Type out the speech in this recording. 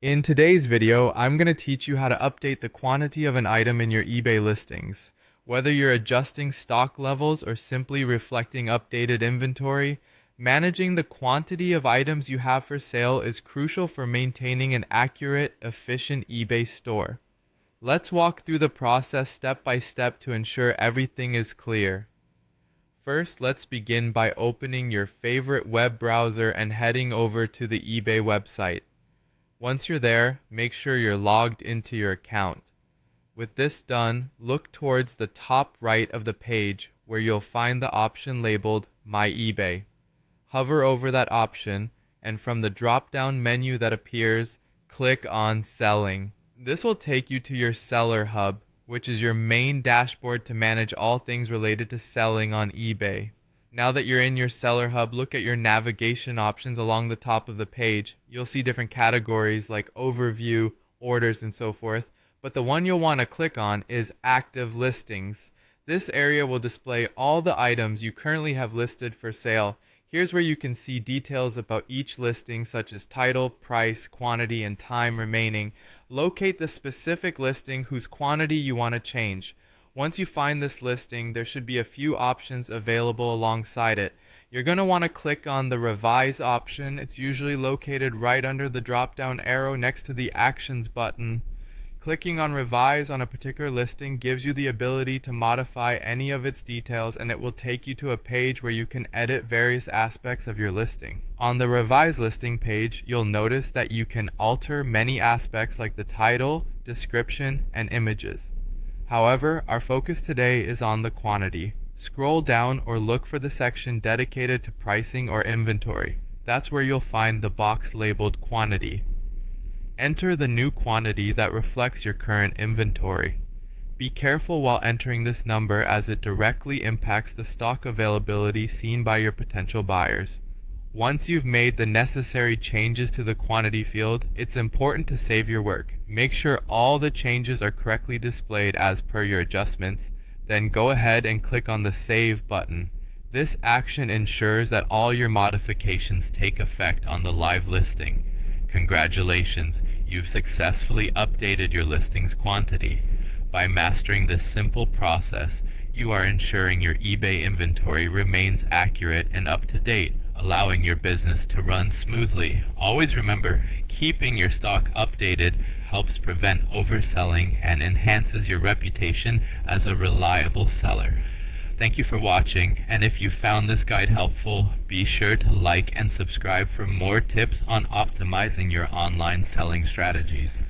In today's video, I'm going to teach you how to update the quantity of an item in your eBay listings. Whether you're adjusting stock levels or simply reflecting updated inventory, managing the quantity of items you have for sale is crucial for maintaining an accurate, efficient eBay store. Let's walk through the process step by step to ensure everything is clear. First, let's begin by opening your favorite web browser and heading over to the eBay website. Once you're there, make sure you're logged into your account. With this done, look towards the top right of the page where you'll find the option labeled My eBay. Hover over that option, and from the drop-down menu that appears, click on Selling. This will take you to your Seller Hub, which is your main dashboard to manage all things related to selling on eBay. Now that you're in your Seller Hub, look at your navigation options along the top of the page. You'll see different categories like Overview, Orders, and so forth, but the one you'll want to click on is Active Listings. This area will display all the items you currently have listed for sale. Here's where you can see details about each listing such as title, price, quantity, and time remaining. Locate the specific listing whose quantity you want to change. Once you find this listing, there should be a few options available alongside it. You're going to want to click on the Revise option. It's usually located right under the drop-down arrow next to the Actions button. Clicking on Revise on a particular listing gives you the ability to modify any of its details, and it will take you to a page where you can edit various aspects of your listing. On the Revise listing page, you'll notice that you can alter many aspects like the title, description, and images. However, our focus today is on the quantity. Scroll down or look for the section dedicated to pricing or inventory. That's where you'll find the box labeled Quantity. Enter the new quantity that reflects your current inventory. Be careful while entering this number as it directly impacts the stock availability seen by your potential buyers. Once you've made the necessary changes to the quantity field, it's important to save your work. Make sure all the changes are correctly displayed as per your adjustments, then go ahead and click on the Save button. This action ensures that all your modifications take effect on the live listing. Congratulations, you've successfully updated your listing's quantity. By mastering this simple process, you are ensuring your eBay inventory remains accurate and up to date, allowing your business to run smoothly. Always remember, keeping your stock updated helps prevent overselling and enhances your reputation as a reliable seller. Thank you for watching, and if you found this guide helpful, be sure to like and subscribe for more tips on optimizing your online selling strategies.